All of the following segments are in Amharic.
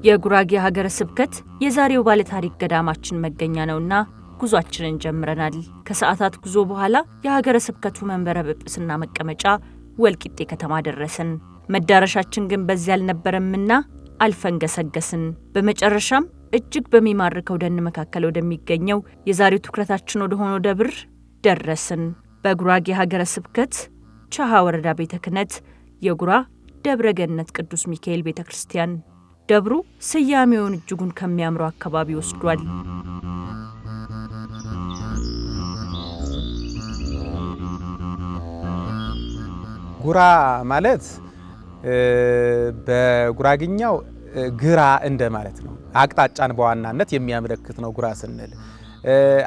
የጉራጌ ሀገረ ስብከት የዛሬው ባለ ታሪክ ገዳማችን መገኛ ነውና ጉዟችንን ጀምረናል። ከሰዓታት ጉዞ በኋላ የሀገረ ስብከቱ መንበረ ጵጵስና መቀመጫ ወልቂጤ ከተማ ደረስን። መዳረሻችን ግን በዚያ አልነበረምና አልፈን ገሰገስን። በመጨረሻም እጅግ በሚማርከው ደን መካከል ወደሚገኘው የዛሬው ትኩረታችን ወደ ሆነው ደብር ደረስን። በጉራጌ ሀገረ ስብከት ቻሃ ወረዳ ቤተ ክህነት የጉራ ደብረ ገነት ቅዱስ ሚካኤል ቤተ ክርስቲያን ደብሩ ስያሜውን እጅጉን ከሚያምረው አካባቢ ወስዷል። ጉራ ማለት በጉራግኛው ግራ እንደ ማለት ነው። አቅጣጫን በዋናነት የሚያመለክት ነው ጉራ ስንል።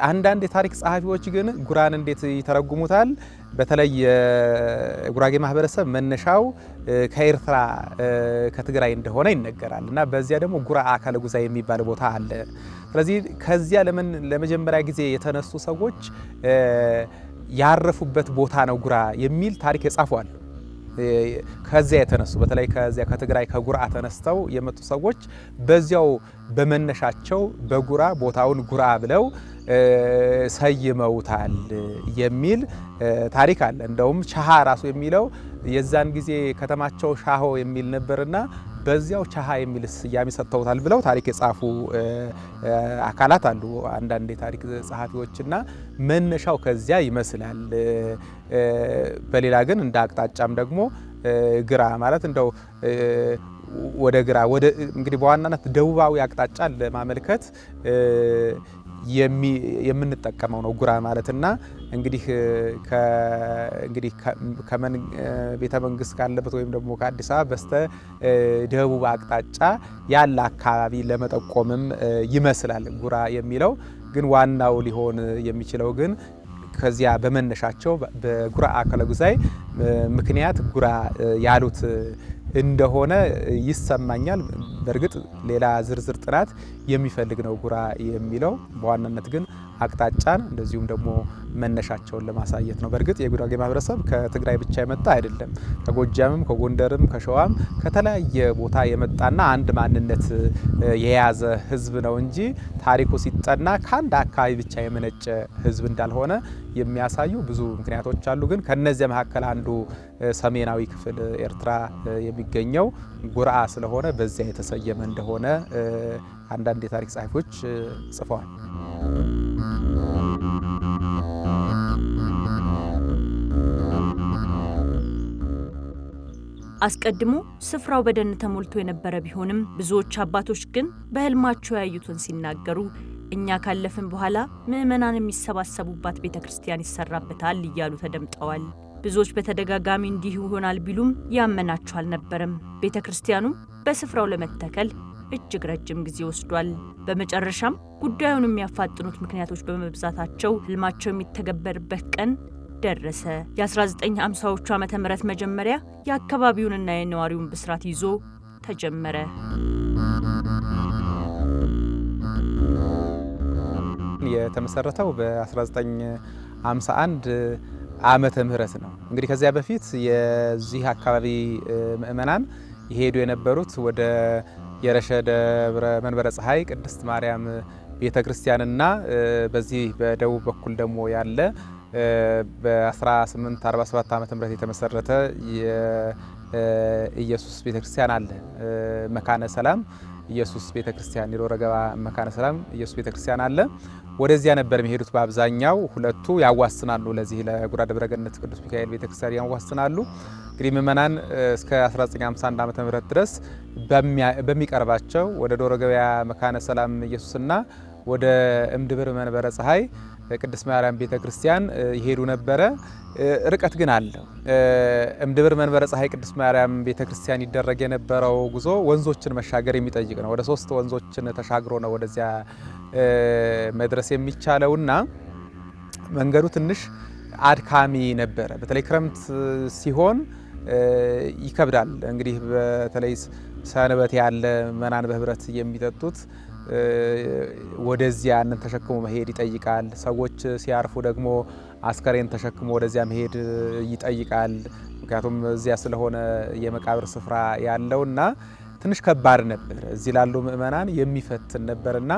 አንዳንድ የታሪክ ጸሐፊዎች ግን ጉራን እንዴት ይተረጉሙታል? በተለይ የጉራጌ ማህበረሰብ መነሻው ከኤርትራ ከትግራይ እንደሆነ ይነገራል እና በዚያ ደግሞ ጉራ አካለ ጉዛ የሚባል ቦታ አለ። ስለዚህ ከዚያ ለመጀመሪያ ጊዜ የተነሱ ሰዎች ያረፉበት ቦታ ነው ጉራ የሚል ታሪክ የጻፉ። ከዚያ የተነሱ በተለይ ከዚያ ከትግራይ ከጉራ ተነስተው የመጡ ሰዎች በዚያው በመነሻቸው በጉራ ቦታውን ጉራ ብለው ሰይመውታል የሚል ታሪክ አለ። እንደውም ቻሃ ራሱ የሚለው የዛን ጊዜ ከተማቸው ሻሆ የሚል ነበርና በዚያው ቻሃ የሚል ስያሜ ሰጥተውታል ብለው ታሪክ የጻፉ አካላት አሉ። አንዳንድ የታሪክ ጸሐፊዎችና መነሻው ከዚያ ይመስላል። በሌላ ግን እንደ አቅጣጫም ደግሞ ግራ ማለት እንደው ወደ ግራ ወደ እንግዲህ በዋናነት ደቡባዊ አቅጣጫ ለማመልከት የምንጠቀመው ነው ጉራ ማለትና እንግዲህ ከመን ቤተ መንግስት ካለበት ወይም ደግሞ ከአዲስ አበባ በስተ ደቡብ አቅጣጫ ያለ አካባቢ ለመጠቆምም ይመስላል ጉራ የሚለው። ግን ዋናው ሊሆን የሚችለው ግን ከዚያ በመነሻቸው በጉራ አካለ ጉዛይ ምክንያት ጉራ ያሉት እንደሆነ ይሰማኛል። በእርግጥ ሌላ ዝርዝር ጥናት የሚፈልግ ነው ጉራ የሚለው። በዋናነት ግን አቅጣጫን እንደዚሁም ደግሞ መነሻቸውን ለማሳየት ነው። በእርግጥ የጉራጌ ማህበረሰብ ከትግራይ ብቻ የመጣ አይደለም። ከጎጃምም ከጎንደርም ከሸዋም ከተለያየ ቦታ የመጣና አንድ ማንነት የያዘ ህዝብ ነው እንጂ ታሪኩ ሲጠና ከአንድ አካባቢ ብቻ የመነጨ ህዝብ እንዳልሆነ የሚያሳዩ ብዙ ምክንያቶች አሉ። ግን ከነዚያ መካከል አንዱ ሰሜናዊ ክፍል ኤርትራ የሚገኘው ጉራ ስለሆነ በዚያ የተሰየመ እንደሆነ አንዳንድ የታሪክ ጸሐፊዎች ጽፈዋል። አስቀድሞ ስፍራው በደን ተሞልቶ የነበረ ቢሆንም ብዙዎች አባቶች ግን በህልማቸው ያዩትን ሲናገሩ እኛ ካለፍን በኋላ ምዕመናን የሚሰባሰቡባት ቤተክርስቲያን ይሰራበታል እያሉ ተደምጠዋል። ብዙዎች በተደጋጋሚ እንዲህ ይሆናል ቢሉም ያመናቸው አልነበረም። ቤተክርስቲያኑ በስፍራው ለመተከል እጅግ ረጅም ጊዜ ወስዷል። በመጨረሻም ጉዳዩን የሚያፋጥኑት ምክንያቶች በመብዛታቸው ህልማቸው የሚተገበርበት ቀን ደረሰ። የ1950ዎቹ ዓመተ ምህረት መጀመሪያ የአካባቢውንና የነዋሪውን ብስራት ይዞ ተጀመረ። የተመሰረተው በ1951 ዓመተ ምህረት ነው። እንግዲህ ከዚያ በፊት የዚህ አካባቢ ምዕመናን ይሄዱ የነበሩት ወደ የረሸ ደብረ መንበረ ፀሐይ ቅድስት ማርያም ቤተክርስቲያንና በዚህ በደቡብ በኩል ደግሞ ያለ በ1847 ዓመተ ምህረት የተመሰረተ የኢየሱስ ቤተክርስቲያን አለ። መካነ ሰላም ኢየሱስ ቤተክርስቲያን ይሮረገባ መካነ ሰላም ኢየሱስ ቤተክርስቲያን አለ። ወደዚያ ነበር የሚሄዱት በአብዛኛው። ሁለቱ ያዋስናሉ። ለዚህ ለጉራ ደብረ ገነት ቅዱስ ሚካኤል ቤተክርስቲያን ያዋስናሉ። እንግዲህ ምዕመናን እስከ 1951 ዓመተ ምህረት ድረስ በሚቀርባቸው ወደ ዶሮ ገበያ መካነ ሰላም ኢየሱስና ወደ እምድብር መንበረ ፀሐይ ቅድስት ማርያም ቤተክርስቲያን ይሄዱ ነበረ። ርቀት ግን አለው። እምድብር መንበረ ፀሐይ ቅድስት ማርያም ቤተክርስቲያን ይደረግ የነበረው ጉዞ ወንዞችን መሻገር የሚጠይቅ ነው። ወደ 3 ወንዞችን ተሻግሮ ነው ወደዚያ መድረስ የሚቻለውና መንገዱ ትንሽ አድካሚ ነበረ። በተለይ ክረምት ሲሆን ይከብዳል። እንግዲህ በተለይ ሰንበት ያለ መናን በህብረት የሚጠጡት ወደዚያ ያንን ተሸክሞ መሄድ ይጠይቃል። ሰዎች ሲያርፉ ደግሞ አስከሬን ተሸክሞ ወደዚያ መሄድ ይጠይቃል። ምክንያቱም እዚያ ስለሆነ የመቃብር ስፍራ ያለውና ትንሽ ከባድ ነበር። እዚህ ላሉ ምእመናን የሚፈትን ነበርና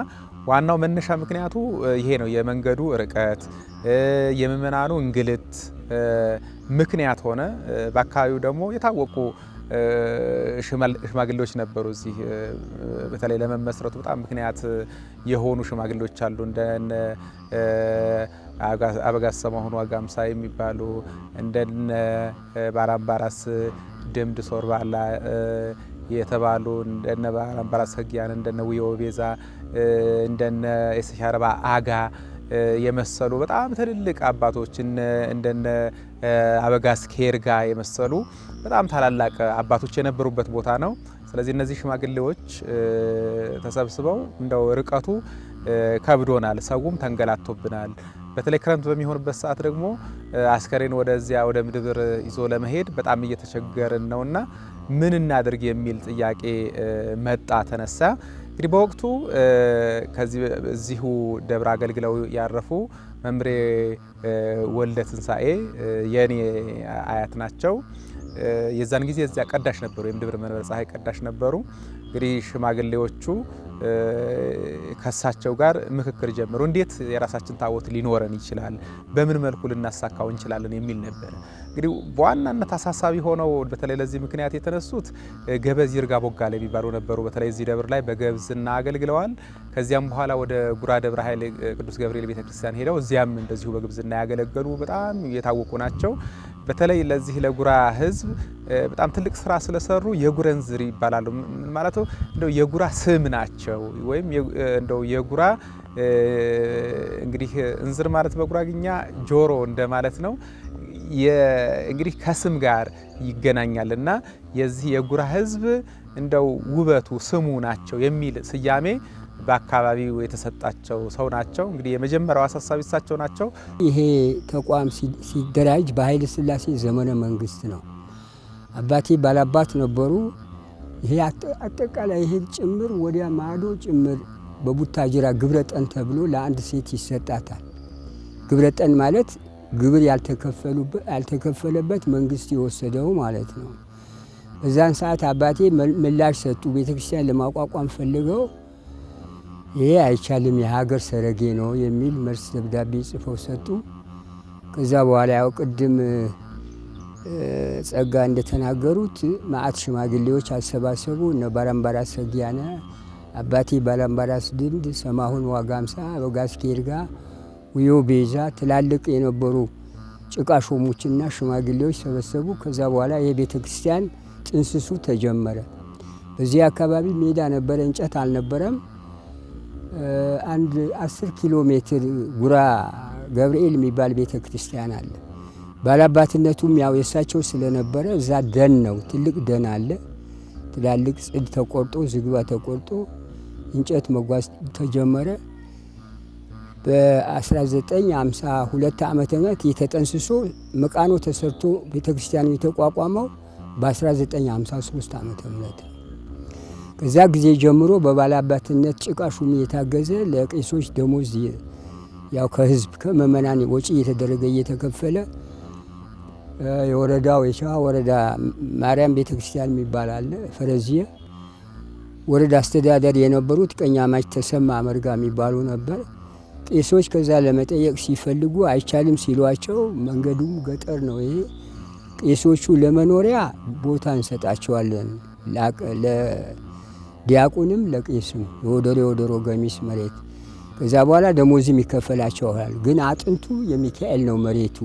ዋናው መነሻ ምክንያቱ ይሄ ነው። የመንገዱ ርቀት፣ የምእመናኑ እንግልት ምክንያት ሆነ። በአካባቢው ደግሞ የታወቁ ሽማግሌዎች ነበሩ። እዚህ በተለይ ለመመስረቱ በጣም ምክንያት የሆኑ ሽማግሌዎች አሉ። እንደነ አበጋዝ ሰማሁን ዋጋምሳ የሚባሉ እንደነ ባራምባራስ ድምድ ሶርባላ የተባሉ እንደነ ባራምባራስ ህጊያን እንደነ ውዮ ቤዛ እንደነ የሰሻረባ አጋ የመሰሉ በጣም ትልልቅ አባቶች እንደነ አበጋዝ ኬርጋ የመሰሉ በጣም ታላላቅ አባቶች የነበሩበት ቦታ ነው። ስለዚህ እነዚህ ሽማግሌዎች ተሰብስበው እንደው ርቀቱ ከብዶናል፣ ሰውም ተንገላቶብናል። በተለይ ክረምት በሚሆንበት ሰዓት ደግሞ አስከሬን ወደዚያ ወደ ምድብር ይዞ ለመሄድ በጣም እየተቸገርን ነውና ምን እናድርግ የሚል ጥያቄ መጣ ተነሳ። እንግዲህ በወቅቱ እዚሁ ደብረ አገልግለው ያረፉ መምሬ ወልደ ትንሳኤ የኔ አያት ናቸው። የዛን ጊዜ እዚያ ቀዳሽ ነበሩ፣ የምድብር መንበረ ፀሐይ ቀዳሽ ነበሩ። እንግዲህ ሽማግሌዎቹ ከሳቸው ጋር ምክክር ጀመሩ። እንዴት የራሳችን ታቦት ሊኖረን ይችላል፣ በምን መልኩ ልናሳካው እንችላለን የሚል ነበር። እንግዲህ በዋናነት አሳሳቢ ሆነው በተለይ ለዚህ ምክንያት የተነሱት ገበዝ ይርጋ ቦጋለ የሚባሉ ነበሩ። በተለይ እዚህ ደብር ላይ በገብዝና አገልግለዋል። ከዚያም በኋላ ወደ ጉራ ደብረ ኃይል ቅዱስ ገብርኤል ቤተክርስቲያን ሄደው እዚያም እንደዚሁ በግብዝና ያገለገሉ በጣም የታወቁ ናቸው። በተለይ ለዚህ ለጉራ ሕዝብ በጣም ትልቅ ስራ ስለሰሩ የጉረንዝር ይባላሉ። ማለት ነው እንደው የጉራ ስም ናቸው። ወይም እንደው የጉራ እንግዲህ እንዝር ማለት በጉራግኛ ጆሮ እንደማለት ነው። እንግዲህ ከስም ጋር ይገናኛልና የዚህ የጉራ ሕዝብ እንደው ውበቱ ስሙ ናቸው የሚል ስያሜ በአካባቢው የተሰጣቸው ሰው ናቸው። እንግዲህ የመጀመሪያው አሳሳቢ እሳቸው ናቸው። ይሄ ተቋም ሲደራጅ በኃይለ ሥላሴ ዘመነ መንግስት ነው። አባቴ ባላባት ነበሩ። ይሄ አጠቃላይ ይሄ ጭምር ወዲያ ማዶ ጭምር በቡታጅራ ግብረጠን ተብሎ ለአንድ ሴት ይሰጣታል። ግብረጠን ማለት ግብር ያልተከፈለበት መንግስት የወሰደው ማለት ነው። በዛን ሰዓት አባቴ ምላሽ ሰጡ። ቤተክርስቲያን ለማቋቋም ፈልገው ይሄ አይቻልም፣ የሀገር ሰረጌ ነው የሚል መልስ ደብዳቤ ጽፈው ሰጡ። ከዛ በኋላ ያው ቅድም ጸጋ እንደተናገሩት ማዕት ሽማግሌዎች አሰባሰቡ። እነ ባላምባራስ ሰጊያነ፣ አባቴ ባላምባራስ ድምድ፣ ሰማሁን ዋጋምሳ፣ አበጋዝ ኬርጋ፣ ውዮ ቤዛ ትላልቅ የነበሩ ጭቃ ሾሞችና ሽማግሌዎች ሰበሰቡ። ከዛ በኋላ የቤተ ክርስቲያን ጥንስሱ ተጀመረ። በዚህ አካባቢ ሜዳ ነበረ፣ እንጨት አልነበረም። አንድ 10 ኪሎ ሜትር ጉራ ገብርኤል የሚባል ቤተ ክርስቲያን አለ። ባላባትነቱም ያው የሳቸው ስለነበረ እዛ ደን ነው፣ ትልቅ ደን አለ። ትላልቅ ጽድ ተቆርጦ ዝግባ ተቆርጦ እንጨት መጓዝ ተጀመረ። በ1952 ዓመተ ምህረት የተጠንስሶ መቃኖ ተሰርቶ ቤተ ክርስቲያኑ የተቋቋመው በ1953 ዓመተ ምህረት። ከዛ ጊዜ ጀምሮ በባላባትነት ጭቃ ሹም የታገዘ ለቄሶች ደሞዝ ያው ከህዝብ ከመመናን ወጪ እየተደረገ እየተከፈለ የወረዳው የሸዋ ወረዳ ማርያም ቤተክርስቲያን የሚባል አለ። ፈረዚየ ወረዳ አስተዳደር የነበሩት ቀኛማች ተሰማ መርጋ የሚባሉ ነበር። ቄሶች ከዛ ለመጠየቅ ሲፈልጉ አይቻልም ሲሏቸው፣ መንገዱም ገጠር ነው ይሄ፣ ቄሶቹ ለመኖሪያ ቦታ እንሰጣቸዋለን፣ ለዲያቆንም ለቄስም የወደሮ ገሚስ መሬት፣ ከዛ በኋላ ደሞዝም ይከፈላቸዋል። ግን አጥንቱ የሚካኤል ነው መሬቱ፣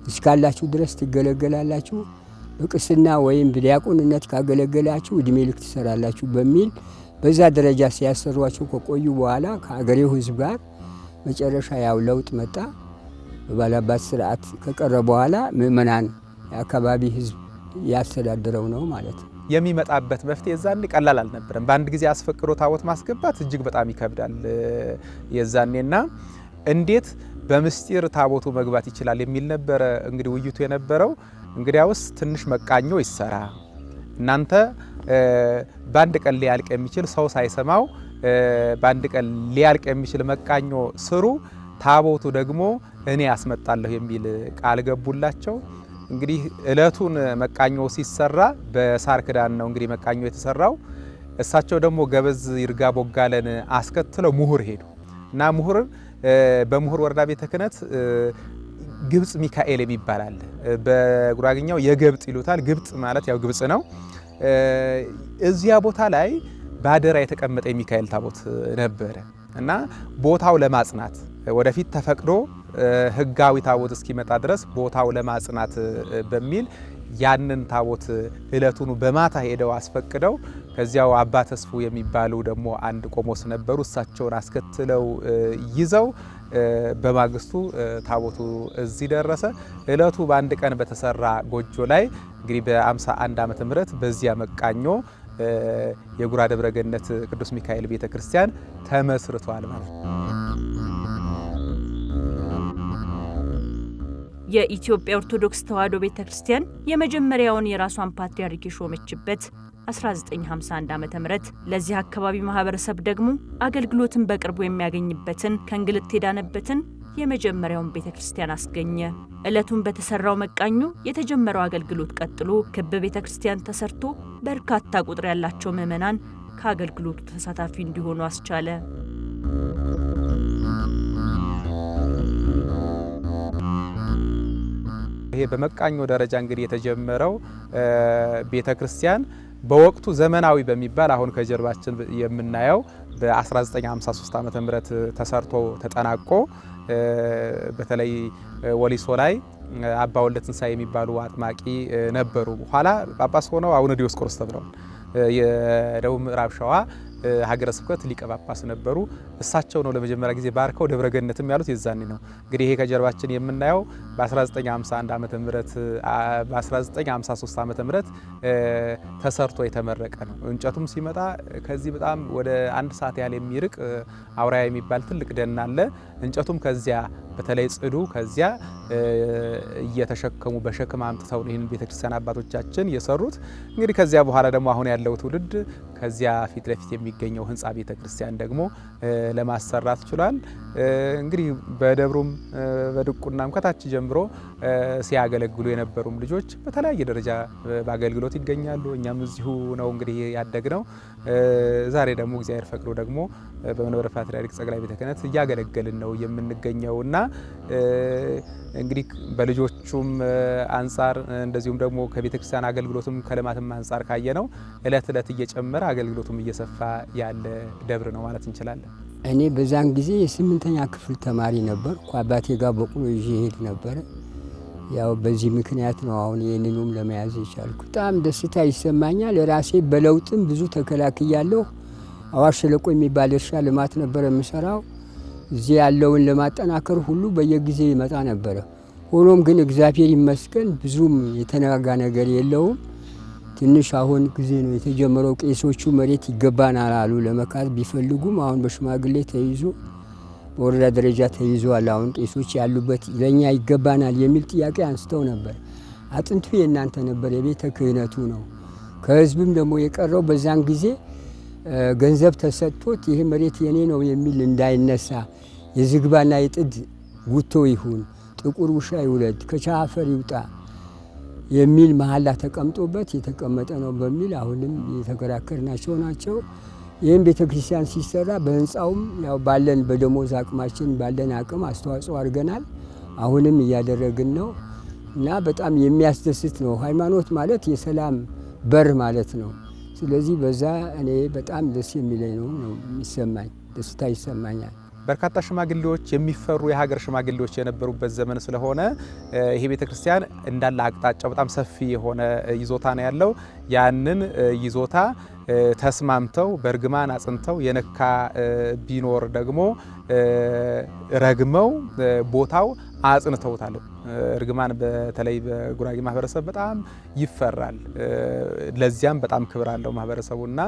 እስካላችሁ ድረስ ትገለገላላችሁ፣ በቅስና ወይም በዲያቆንነት ካገለገላችሁ እድሜ ልክ ትሰራላችሁ በሚል በዛ ደረጃ ሲያሰሯቸው ከቆዩ በኋላ ከአገሬው ህዝብ ጋር መጨረሻ ያው ለውጥ መጣ። በባላባት ስርዓት ከቀረ በኋላ ምእመናን የአካባቢ ህዝብ ያስተዳድረው ነው ማለት ነው። የሚመጣበት መፍትሄ የዛኔ ቀላል አልነበረም። በአንድ ጊዜ አስፈቅዶ ታቦት ማስገባት እጅግ በጣም ይከብዳል የዛኔና እንዴት በምስጢር ታቦቱ መግባት ይችላል የሚል ነበረ እንግዲህ ውይይቱ የነበረው። እንግዲያውስ ትንሽ መቃኞ ይሰራ፣ እናንተ በአንድ ቀን ሊያልቅ የሚችል ሰው ሳይሰማው በአንድ ቀን ሊያልቅ የሚችል መቃኞ ስሩ፣ ታቦቱ ደግሞ እኔ ያስመጣለሁ የሚል ቃል ገቡላቸው። እንግዲህ እለቱን መቃኞ ሲሰራ በሳር ክዳን ነው እንግዲህ መቃኞ የተሰራው። እሳቸው ደግሞ ገበዝ ይርጋ ቦጋለን አስከትለው ምሁር ሄዱ እና በምሁር ወረዳ ቤተ ክህነት ግብጽ ሚካኤል የሚባል አለ። በጉራግኛው የገብጥ ይሉታል። ግብጽ ማለት ያው ግብጽ ነው። እዚያ ቦታ ላይ ባደራ የተቀመጠ የሚካኤል ታቦት ነበረ እና ቦታው ለማጽናት ወደፊት ተፈቅዶ ህጋዊ ታቦት እስኪመጣ ድረስ ቦታው ለማጽናት በሚል ያንን ታቦት እለቱን በማታ ሄደው አስፈቅደው ከዚያው አባ ተስፉ የሚባሉ ደግሞ አንድ ቆሞስ ነበሩ። እሳቸውን አስከትለው ይዘው በማግስቱ ታቦቱ እዚህ ደረሰ። እለቱ በአንድ ቀን በተሰራ ጎጆ ላይ እንግዲህ በ51 ዓመተ ምህረት በዚያ መቃኞ የጉራ ደብረገነት ቅዱስ ሚካኤል ቤተክርስቲያን ተመስርቷል ማለት ነው። የኢትዮጵያ ኦርቶዶክስ ተዋሕዶ ቤተክርስቲያን የመጀመሪያውን የራሷን ፓትርያርክ የሾመችበት 1951 ዓ.ም ለዚህ አካባቢ ማህበረሰብ ደግሞ አገልግሎትን በቅርቡ የሚያገኝበትን ከእንግልት የዳነበትን የመጀመሪያውን ቤተክርስቲያን አስገኘ። ዕለቱን በተሰራው መቃኞ የተጀመረው አገልግሎት ቀጥሎ ክብ ቤተክርስቲያን ተሰርቶ በርካታ ቁጥር ያላቸው ምዕመናን ከአገልግሎቱ ተሳታፊ እንዲሆኑ አስቻለ። ይሄ በመቃኞ ደረጃ እንግዲህ የተጀመረው ቤተክርስቲያን በወቅቱ ዘመናዊ በሚባል አሁን ከጀርባችን የምናየው በ1953 ዓመተ ምህረት ተሰርቶ ተጠናቆ በተለይ ወሊሶ ላይ አባ ወልደ ትንሳኤ የሚባሉ አጥማቂ ነበሩ። ኋላ ጳጳስ ሆነው አቡነ ዲዮስቆሮስ ተብለዋል። የደቡብ ምዕራብ ሸዋ ሀገረ ስብከት ሊቀ ጳጳስ ነበሩ። እሳቸው ነው ለመጀመሪያ ጊዜ ባርከው ደብረገነትም ያሉት የዛኔ ነው። እንግዲህ ይሄ ከጀርባችን የምናየው በ1951 ዓመተ ምህረት በ1953 ዓመተ ምህረት ተሰርቶ የተመረቀ ነው። እንጨቱም ሲመጣ ከዚህ በጣም ወደ 1 ሰዓት ያህል የሚርቅ አውራያ የሚባል ትልቅ ደን አለ። እንጨቱም ከዚያ በተለይ ጽዱ ከዚያ እየተሸከሙ በሸክም አምጥተው ይህን ቤተክርስቲያን አባቶቻችን የሰሩት። እንግዲህ ከዚያ በኋላ ደግሞ አሁን ያለው ትውልድ ከዚያ ፊት ለፊት የሚገኘው ህንጻ ቤተክርስቲያን ደግሞ ለማሰራት ችሏል። እንግዲህ በደብሩም በድቁናም ከታች ጀምሮ ሲያገለግሉ የነበሩም ልጆች በተለያየ ደረጃ በአገልግሎት ይገኛሉ። እኛም እዚሁ ነው እንግዲህ ያደግነው። ዛሬ ደግሞ እግዚአብሔር ፈቅዶ ደግሞ በመንበረ ፓትርያርክ ጠቅላይ ቤተ ክህነት እያገለገልን ነው የምንገኘውና እንግዲህ በልጆቹም አንጻር እንደዚሁም ደግሞ ከቤተክርስቲያን አገልግሎትም ከልማትም አንጻር ካየነው እለት እለት እየጨመረ አገልግሎቱም እየሰፋ ያለ ደብር ነው ማለት እንችላለን። እኔ በዛን ጊዜ የ8ኛ ክፍል ተማሪ ነበርኩ። አባቴ ጋር በቁሎ ይዤ ሄድ ነበር። ያው በዚህ ምክንያት ነው አሁን ይህንኑም ለመያዝ የቻልኩ። በጣም ደስታ ይሰማኛል። ራሴ በለውጥም ብዙ ተከላክያለሁ። አዋሽ ሸለቆ የሚባል እርሻ ልማት ነበር የምሰራው። እዚህ ያለውን ለማጠናከር ሁሉ በየጊዜ ይመጣ ነበር። ሆኖም ግን እግዚአብሔር ይመስገን ብዙም የተነጋጋ ነገር የለውም። ትንሽ አሁን ጊዜ ነው የተጀመረው። ቄሶቹ መሬት ይገባናል አሉ ለመካት ቢፈልጉም አሁን በሽማግሌ ተይዞ በወረዳ ደረጃ ተይዟል። አሁን ቄሶች ያሉበት ለኛ ይገባናል የሚል ጥያቄ አንስተው ነበር። አጥንቱ የእናንተ ነበር፣ የቤተ ክህነቱ ነው። ከህዝብም ደግሞ የቀረው በዛን ጊዜ ገንዘብ ተሰጥቶት ይሄ መሬት የኔ ነው የሚል እንዳይነሳ የዝግባና የጥድ ጉቶ ይሁን፣ ጥቁር ውሻ ይውለድ፣ ከቻፈር ይውጣ የሚል መሐላ ተቀምጦበት የተቀመጠ ነው በሚል አሁንም የተከራከርናቸው ናቸው። ይህም ቤተክርስቲያን ሲሰራ በህንፃውም ያው ባለን በደሞዝ አቅማችን ባለን አቅም አስተዋጽኦ አድርገናል። አሁንም እያደረግን ነው እና በጣም የሚያስደስት ነው። ሃይማኖት ማለት የሰላም በር ማለት ነው። ስለዚህ በዛ እኔ በጣም ደስ የሚለኝ ነው የሚሰማኝ፣ ደስታ ይሰማኛል። በርካታ ሽማግሌዎች የሚፈሩ የሀገር ሽማግሌዎች የነበሩበት ዘመን ስለሆነ ይሄ ቤተክርስቲያን እንዳለ አቅጣጫው በጣም ሰፊ የሆነ ይዞታ ነው ያለው። ያንን ይዞታ ተስማምተው በእርግማን አጽንተው የነካ ቢኖር ደግሞ ረግመው ቦታው አጽንተውታል። እርግማን በተለይ በጉራጌ ማህበረሰብ በጣም ይፈራል። ለዚያም በጣም ክብር አለው ማህበረሰቡና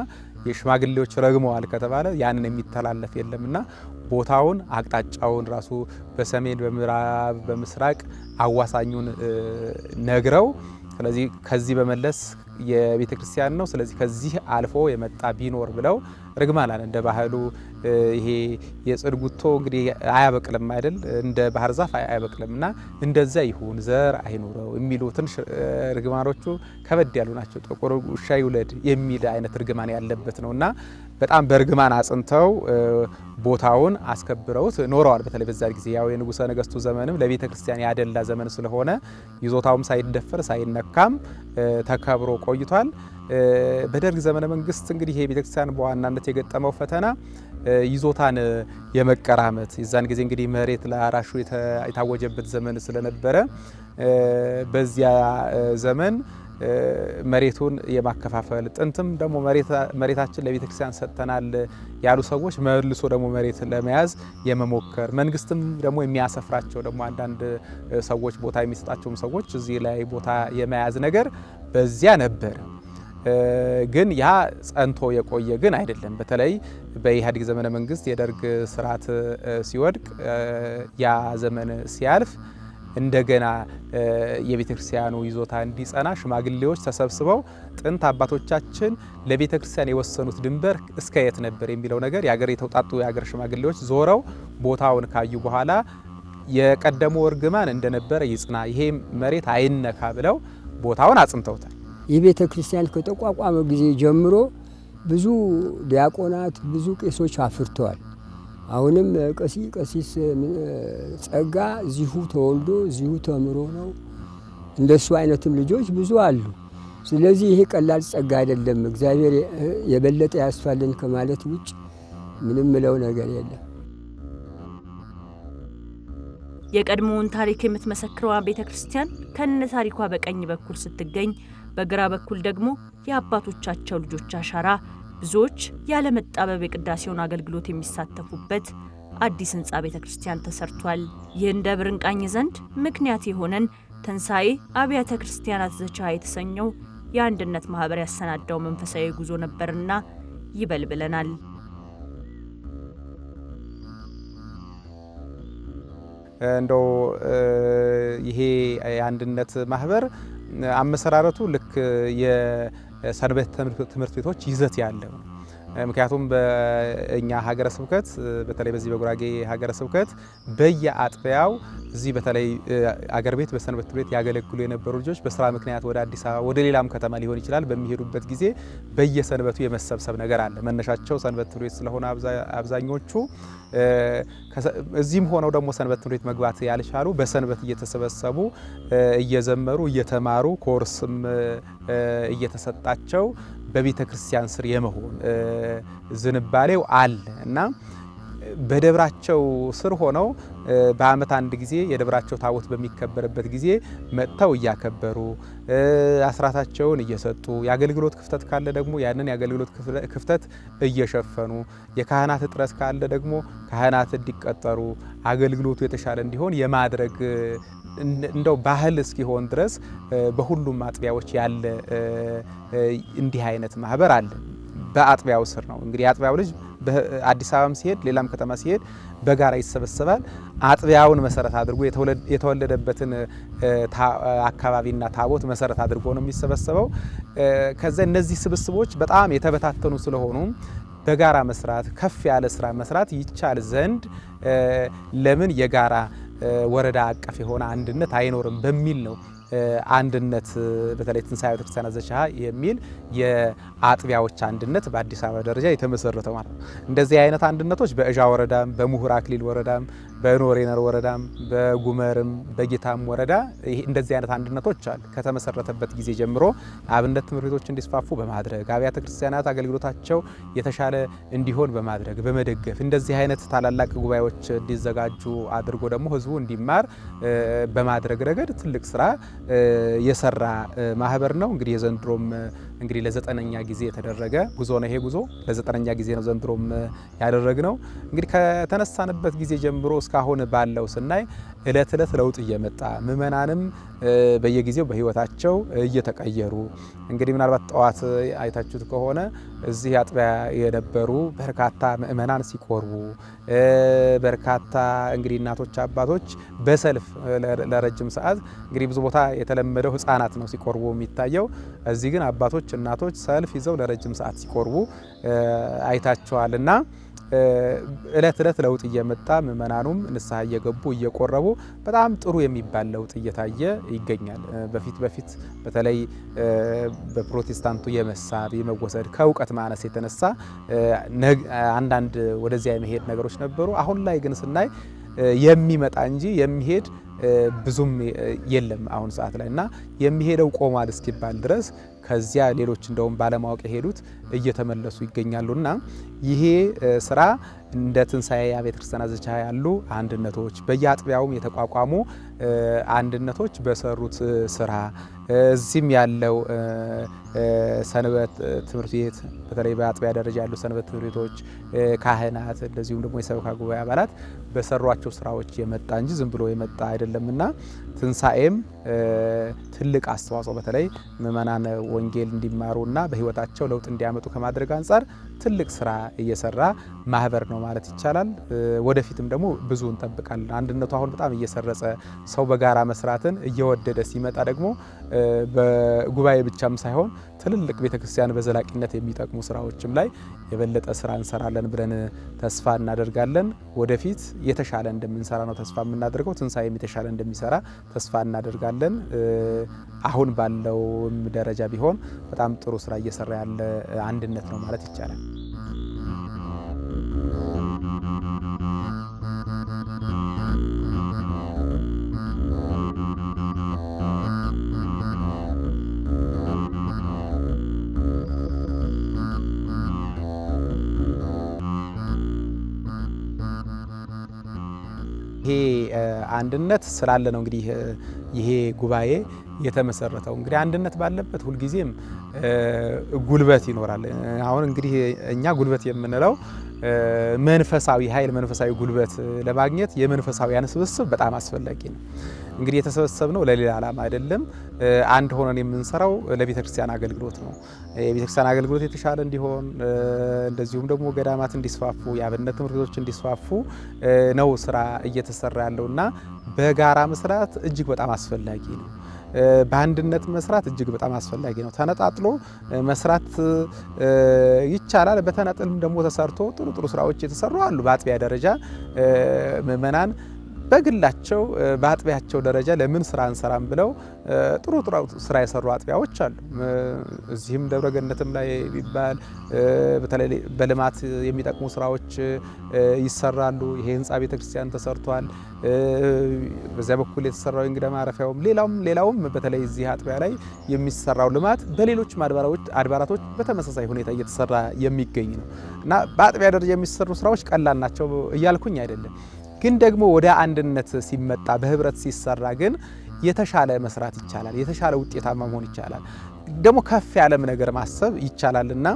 የሽማግሌዎች ረግመዋል ከተባለ ያንን የሚተላለፍ የለምና ቦታውን አቅጣጫውን ራሱ በሰሜን በምዕራብ በምስራቅ አዋሳኙን ነግረው ስለዚህ ከዚህ በመለስ የቤተ ክርስቲያን ነው፣ ስለዚህ ከዚህ አልፎ የመጣ ቢኖር ብለው ርግማን አለ እንደ ባህሉ ይሄ የጽድ ጉቶ እንግዲህ አያበቅልም አይደል እንደ ባህር ዛፍ አያበቅልምና እንደዛ ይሁን ዘር አይኑረው የሚሉ ትንሽ ርግማኖቹ ከበድ ያሉ ናቸው። ጥቁር ውሻ ይውለድ የሚል አይነት ርግማን ያለበት ነውና በጣም በርግማን አጽንተው ቦታውን አስከብረውት ኖረዋል። በተለይ በዛ ጊዜ ያው የንጉሠ ነገስቱ ዘመንም ለቤተ ክርስቲያን ያደላ ዘመን ስለሆነ ይዞታውም ሳይደፈር ሳይነካም ተከብሮ ቆይቷል። በደርግ ዘመነ መንግስት እንግዲህ የቤተ ክርስቲያን በዋናነት የገጠመው ፈተና ይዞታን የመቀራመት የዛን ጊዜ እንግዲህ መሬት ለአራሹ የታወጀበት ዘመን ስለነበረ በዚያ ዘመን መሬቱን የማከፋፈል ጥንትም ደግሞ መሬታችን ለቤተ ክርስቲያን ሰጥተናል ያሉ ሰዎች መልሶ ደግሞ መሬት ለመያዝ የመሞከር መንግስትም ደግሞ የሚያሰፍራቸው ደግሞ አንዳንድ ሰዎች ቦታ የሚሰጣቸውም ሰዎች እዚህ ላይ ቦታ የመያዝ ነገር በዚያ ነበር። ግን ያ ጸንቶ የቆየ ግን አይደለም። በተለይ በኢህአዴግ ዘመነ መንግስት የደርግ ስርዓት ሲወድቅ ያ ዘመን ሲያልፍ እንደገና የቤተ ክርስቲያኑ ይዞታ እንዲጸና ሽማግሌዎች ተሰብስበው ጥንት አባቶቻችን ለቤተ ክርስቲያን የወሰኑት ድንበር እስከ የት ነበር የሚለው ነገር የሀገር የተውጣጡ የሀገር ሽማግሌዎች ዞረው ቦታውን ካዩ በኋላ የቀደመው እርግማን እንደነበረ ይጽና፣ ይሄ መሬት አይነካ ብለው ቦታውን አጽንተውታል። የቤተ ክርስቲያን ከተቋቋመ ጊዜ ጀምሮ ብዙ ዲያቆናት ብዙ ቄሶች አፍርተዋል። አሁንም ቀሲስ ጸጋ እዚሁ ተወልዶ እዚሁ ተምሮ ነው። እንደሱ አይነትም ልጆች ብዙ አሉ። ስለዚህ ይሄ ቀላል ጸጋ አይደለም። እግዚአብሔር የበለጠ ያስፋልን ከማለት ውጭ ምንም ምለው ነገር የለም። የቀድሞውን ታሪክ የምትመሰክረው ቤተክርስቲያን ከነ ታሪኳ በቀኝ በኩል ስትገኝ በግራ በኩል ደግሞ የአባቶቻቸው ልጆች አሻራ ብዙዎች ያለ መጣበብ የቅዳሴውን አገልግሎት የሚሳተፉበት አዲስ ህንጻ ቤተክርስቲያን ተሰርቷል። ይህን ደብር እንቃኝ ዘንድ ምክንያት የሆነን ተንሳኤ አብያተ ክርስቲያናት ዘቻ የተሰኘው የአንድነት ማህበር ያሰናዳው መንፈሳዊ ጉዞ ነበርና ይበልብለናል። እንደው ይሄ የአንድነት ማህበር አመሰራረቱ ልክ የሰንበት ትምህርት ቤቶች ይዘት ያለው ምክንያቱም በእኛ ሀገረ ስብከት በተለይ በዚህ በጉራጌ ሀገረ ስብከት በየአጥቢያው እዚህ በተለይ አገር ቤት በሰንበት ትምህርት ቤት ያገለግሉ የነበሩ ልጆች በስራ ምክንያት ወደ አዲስ አበባ ወደ ሌላም ከተማ ሊሆን ይችላል በሚሄዱበት ጊዜ በየሰንበቱ የመሰብሰብ ነገር አለ። መነሻቸው ሰንበት ትምህርት ቤት ስለሆነ አብዛኞቹ እዚህም ሆነው ደግሞ ሰንበት ትምህርት ቤት መግባት ያልቻሉ በሰንበት እየተሰበሰቡ እየዘመሩ እየተማሩ ኮርስም እየተሰጣቸው በቤተ ክርስቲያን ስር የመሆን ዝንባሌው አለ እና በደብራቸው ስር ሆነው በአመት አንድ ጊዜ የደብራቸው ታቦት በሚከበርበት ጊዜ መጥተው እያከበሩ አስራታቸውን እየሰጡ የአገልግሎት ክፍተት ካለ ደግሞ ያንን የአገልግሎት ክፍተት እየሸፈኑ የካህናት እጥረት ካለ ደግሞ ካህናት እንዲቀጠሩ አገልግሎቱ የተሻለ እንዲሆን የማድረግ እንደው ባህል እስኪሆን ድረስ በሁሉም አጥቢያዎች ያለ እንዲህ አይነት ማህበር አለ። በአጥቢያው ስር ነው እንግዲህ አጥቢያው ልጅ በአዲስ አበባም ሲሄድ ሌላም ከተማ ሲሄድ በጋራ ይሰበሰባል። አጥቢያውን መሰረት አድርጎ የተወለደበትን አካባቢና ታቦት መሰረት አድርጎ ነው የሚሰበሰበው። ከዛ እነዚህ ስብስቦች በጣም የተበታተኑ ስለሆኑ በጋራ መስራት ከፍ ያለ ስራ መስራት ይቻል ዘንድ ለምን የጋራ ወረዳ አቀፍ የሆነ አንድነት አይኖርም በሚል ነው አንድነት በተለይ ትንሳኤ ቤተክርስቲያን ዘቻ የሚል የአጥቢያዎች አንድነት በአዲስ አበባ ደረጃ የተመሰረተው ማለት ነው። እንደዚህ አይነት አንድነቶች በእዣ ወረዳም በሙሁር አክሊል ወረዳም በኖሬነር ወረዳም በጉመርም በጌታም ወረዳ እንደዚህ አይነት አንድነቶች አሉ። ከተመሰረተበት ጊዜ ጀምሮ አብነት ትምህርት ቤቶች እንዲስፋፉ በማድረግ አብያተ ክርስቲያናት አገልግሎታቸው የተሻለ እንዲሆን በማድረግ በመደገፍ እንደዚህ አይነት ታላላቅ ጉባኤዎች እንዲዘጋጁ አድርጎ ደግሞ ህዝቡ እንዲማር በማድረግ ረገድ ትልቅ ስራ የሰራ ማህበር ነው። እንግዲህ የዘንድሮም እንግዲህ ለ9ኛ ጊዜ የተደረገ ጉዞ ነው። ይሄ ጉዞ ለ9ኛ ጊዜ ነው ዘንድሮም ያደረግነው። እንግዲህ ከተነሳንበት ጊዜ ጀምሮ እስካሁን ባለው ስናይ እለት እለት ለውጥ እየመጣ ምእመናንም በየጊዜው በህይወታቸው እየተቀየሩ እንግዲህ ምናልባት ጠዋት አይታችሁት ከሆነ እዚህ አጥቢያ የነበሩ በርካታ ምእመናን ሲቆርቡ በርካታ እንግዲህ እናቶች አባቶች በሰልፍ ለረጅም ሰዓት እንግዲህ ብዙ ቦታ የተለመደው ህፃናት ነው ሲቆርቡ የሚታየው። እዚህ ግን አባቶች እናቶች ሰልፍ ይዘው ለረጅም ሰዓት ሲቆርቡ አይታቸዋልና እለት እለት ለውጥ እየመጣ ምእመናኑም ንስሐ እየገቡ እየቆረቡ በጣም ጥሩ የሚባል ለውጥ እየታየ ይገኛል። በፊት በተለይ በፕሮቴስታንቱ የመሳብ የመወሰድ ከእውቀት ማነስ የተነሳ አንዳንድ ወደዚያ የመሄድ ነገሮች ነበሩ። አሁን ላይ ግን ስናይ የሚመጣ እንጂ የሚሄድ ብዙም የለም አሁን ሰዓት ላይ እና የሚሄደው ቆሟል እስኪባል ድረስ ከዚያ ሌሎች እንደውም ባለማወቅ የሄዱት እየተመለሱ ይገኛሉና ይሄ ስራ እንደ ትንሳኤ አብያተ ክርስቲያናት ዘቻ ያሉ አንድነቶች በየአጥቢያውም የተቋቋሙ አንድነቶች በሰሩት ስራ እዚህም ያለው ሰንበት ትምህርት ቤት በተለይ በአጥቢያ ደረጃ ያሉ ሰንበት ትምህርት ቤቶች ካህናት እንደዚሁም ደግሞ የሰበካ ጉባኤ አባላት በሰሯቸው ስራዎች የመጣ እንጂ ዝም ብሎ የመጣ አይደለምና ትንሳኤም ትልቅ አስተዋጽኦ በተለይ ምእመናን ወንጌል እንዲማሩና በህይወታቸው ለውጥ እንዲያመጡ ከማድረግ አንጻር ትልቅ ስራ እየሰራ ማህበር ነው ማለት ይቻላል። ወደፊትም ደግሞ ብዙ እንጠብቃለን። አንድነቱ አሁን በጣም እየሰረጸ ሰው በጋራ መስራትን እየወደደ ሲመጣ ደግሞ በጉባኤ ብቻም ሳይሆን ትልልቅ ቤተክርስቲያን በዘላቂነት የሚጠቅሙ ስራዎችም ላይ የበለጠ ስራ እንሰራለን ብለን ተስፋ እናደርጋለን። ወደፊት የተሻለ እንደምንሰራ ነው ተስፋ የምናደርገው። ትንሳኤም የተሻለ እንደሚሰራ ተስፋ እናደርጋለን። አሁን ባለው ደረጃ ቢሆን በጣም ጥሩ ስራ እየሰራ ያለ አንድነት ነው ማለት ይቻላል። ይሄ አንድነት ስላለ ነው እንግዲህ ይሄ ጉባኤ የተመሰረተው። እንግዲህ አንድነት ባለበት ሁልጊዜም ጉልበት ይኖራል። አሁን እንግዲህ እኛ ጉልበት የምንለው መንፈሳዊ ኃይል መንፈሳዊ ጉልበት ለማግኘት የመንፈሳዊያን ስብስብ በጣም አስፈላጊ ነው። እንግዲህ የተሰበሰብነው ለሌላ ዓላማ አይደለም። አንድ ሆነን የምንሰራው ለቤተክርስቲያን አገልግሎት ነው። የቤተክርስቲያን አገልግሎት የተሻለ እንዲሆን እንደዚሁም ደግሞ ገዳማት እንዲስፋፉ የአብነት ትምህርት ቤቶች እንዲስፋፉ ነው ስራ እየተሰራ ያለውና በጋራ መስራት እጅግ በጣም አስፈላጊ ነው። በአንድነት መስራት እጅግ በጣም አስፈላጊ ነው። ተነጣጥሎ መስራት ይቻላል። በተናጠልም ደግሞ ተሰርቶ ጥሩ ስራዎች የተሰሩ አሉ። በአጥቢያ ደረጃ ምእመናን በግላቸው በአጥቢያቸው ደረጃ ለምን ስራ እንሰራም ብለው ጥሩ ስራ የሰሩ አጥቢያዎች አሉ። እዚህም ደብረገነትም ላይ ቢባል በተለይ በልማት የሚጠቅሙ ስራዎች ይሰራሉ። ይሄ ህንጻ ቤተክርስቲያን ተሰርቷል። በዚያ በኩል የተሰራው እንግዳ ማረፊያውም ሌላውም በተለይ እዚህ አጥቢያ ላይ የሚሰራው ልማት በሌሎች አድባራቶች በተመሳሳይ ሁኔታ እየተሰራ የሚገኝ ነው እና በአጥቢያ ደረጃ የሚሰሩ ስራዎች ቀላል ናቸው እያልኩኝ አይደለም። ግን ደግሞ ወደ አንድነት ሲመጣ በህብረት ሲሰራ ግን የተሻለ መስራት ይቻላል። የተሻለ ውጤታማ መሆን ይቻላል። ደግሞ ከፍ ያለም ነገር ማሰብ ይቻላልና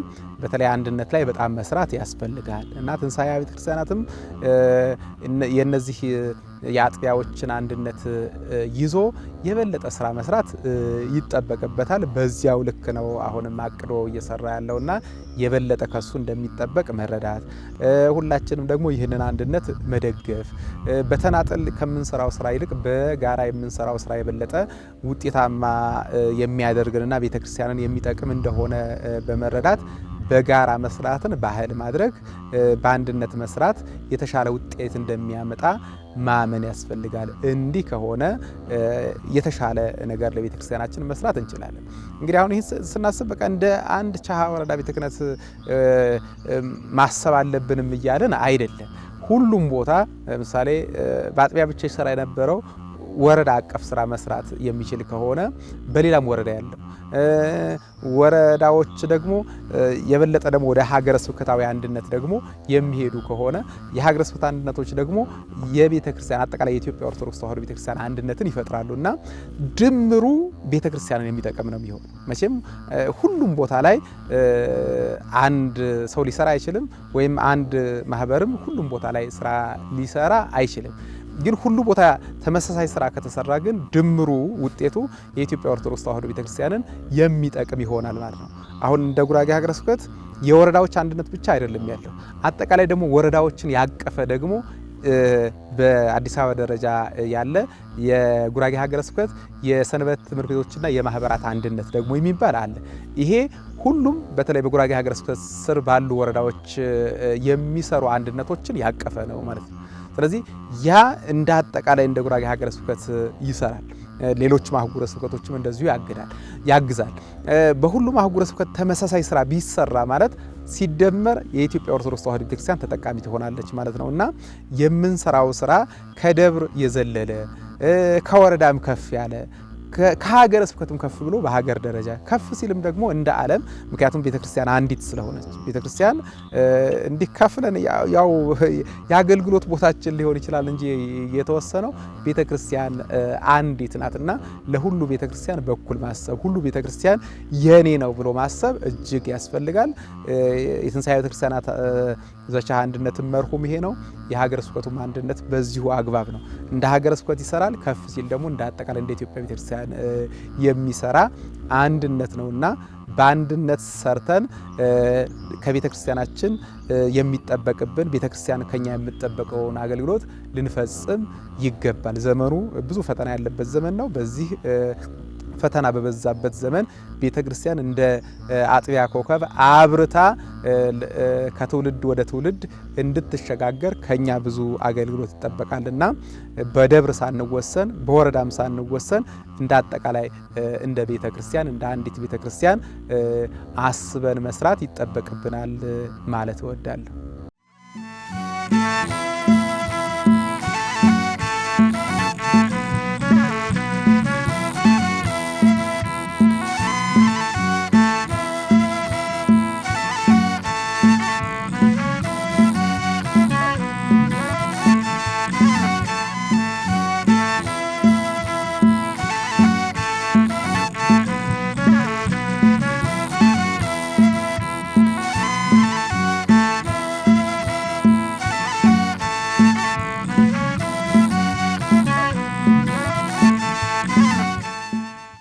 በተለይ አንድነት ላይ በጣም መስራት ያስፈልጋል እና ትንሳኤ አብያተ ክርስቲያናትም የነዚህ የአጥቢያዎችን አንድነት ይዞ የበለጠ ስራ መስራት ይጠበቅበታል። በዚያው ልክ ነው አሁንም አቅዶ እየሰራ ያለውና የበለጠ ከሱ እንደሚጠበቅ መረዳት፣ ሁላችንም ደግሞ ይህንን አንድነት መደገፍ፣ በተናጠል ከምንሰራው ስራ ይልቅ በጋራ የምንሰራው ስራ የበለጠ ውጤታማ የሚያደርግንና ቤተክርስቲያንን የሚጠቅም እንደሆነ በመረዳት በጋራ መስራትን ባህል ማድረግ፣ በአንድነት መስራት የተሻለ ውጤት እንደሚያመጣ ማመን ያስፈልጋል። እንዲህ ከሆነ የተሻለ ነገር ለቤተ ክርስቲያናችን መስራት እንችላለን። እንግዲህ አሁን ይህን ስናስብ በቃ እንደ አንድ ቻሃ ወረዳ ቤተ ክህነት ማሰብ አለብንም እያለን አይደለም። ሁሉም ቦታ ለምሳሌ በአጥቢያ ብቻ ይሰራ የነበረው ወረዳ አቀፍ ስራ መስራት የሚችል ከሆነ በሌላም ወረዳ ያለው ወረዳዎች ደግሞ የበለጠ ደግሞ ወደ ሀገረ ስብከታዊ አንድነት ደግሞ የሚሄዱ ከሆነ የሀገረ ስብከት አንድነቶች ደግሞ የቤተ ክርስቲያን አጠቃላይ የኢትዮጵያ ኦርቶዶክስ ተዋሕዶ ቤተ ክርስቲያን አንድነትን ይፈጥራሉና ድምሩ ቤተ ክርስቲያንን የሚጠቅም ነው የሚሆን። መቼም ሁሉም ቦታ ላይ አንድ ሰው ሊሰራ አይችልም፣ ወይም አንድ ማህበርም ሁሉም ቦታ ላይ ስራ ሊሰራ አይችልም። ግን ሁሉ ቦታ ተመሳሳይ ስራ ከተሰራ ግን ድምሩ ውጤቱ የኢትዮጵያ ኦርቶዶክስ ተዋሕዶ ቤተክርስቲያንን የሚጠቅም ይሆናል ማለት ነው። አሁን እንደ ጉራጌ ሀገረ ስብከት የወረዳዎች አንድነት ብቻ አይደለም ያለው፣ አጠቃላይ ደግሞ ወረዳዎችን ያቀፈ ደግሞ በአዲስ አበባ ደረጃ ያለ የጉራጌ ሀገረ ስብከት የሰንበት ትምህርት ቤቶችና የማህበራት አንድነት ደግሞ የሚባል አለ። ይሄ ሁሉም በተለይ በጉራጌ ሀገረ ስብከት ስር ባሉ ወረዳዎች የሚሰሩ አንድነቶችን ያቀፈ ነው ማለት ነው። ስለዚህ ያ እንደ አጠቃላይ እንደ ጉራጌ ሀገረ ስብከት ይሰራል። ሌሎች አህጉረ ስብከቶችም እንደዚሁ ያግዛል። በሁሉም አህጉረ ስብከት ተመሳሳይ ስራ ቢሰራ ማለት ሲደመር የኢትዮጵያ ኦርቶዶክስ ተዋሕዶ ቤተክርስቲያን ተጠቃሚ ትሆናለች ማለት ነውና የምንሰራው ስራ ከደብር የዘለለ ከወረዳም ከፍ ያለ ከሀገረ ስብከቱም ከፍ ብሎ በሀገር ደረጃ ከፍ ሲልም ደግሞ እንደ ዓለም ምክንያቱም ቤተክርስቲያን አንዲት ስለሆነች ቤተክርስቲያን እንዲከፍለን ያው የአገልግሎት ቦታችን ሊሆን ይችላል እንጂ የተወሰነው ቤተክርስቲያን አንዲት ናትና ለሁሉ ቤተክርስቲያን በኩል ማሰብ ሁሉ ቤተክርስቲያን የኔ ነው ብሎ ማሰብ እጅግ ያስፈልጋል። የትንሣኤ ቤተክርስቲያናት ዘቻ አንድነትን መርሁም ይሄ ነው። የሀገረ ስብከቱም አንድነት በዚሁ አግባብ ነው። እንደ ሀገረ ስብከት ይሰራል፣ ከፍ ሲል ደግሞ እንደ አጠቃላይ እንደ ኢትዮጵያ ቤተክርስቲያን የሚሰራ አንድነት ነውና በአንድነት ሰርተን ከቤተክርስቲያናችን የሚጠበቅብን ቤተክርስቲያን ከኛ የምትጠበቀውን አገልግሎት ልንፈጽም ይገባል። ዘመኑ ብዙ ፈተና ያለበት ዘመን ነው። በዚህ ፈተና በበዛበት ዘመን ቤተክርስቲያን እንደ አጥቢያ ኮከብ አብርታ ከትውልድ ወደ ትውልድ እንድትሸጋገር ከኛ ብዙ አገልግሎት ይጠበቃልና በደብር ሳንወሰን በወረዳም ሳንወሰን እንደ አጠቃላይ እንደ ቤተክርስቲያን እንደ አንዲት ቤተክርስቲያን አስበን መስራት ይጠበቅብናል ማለት እወዳለሁ።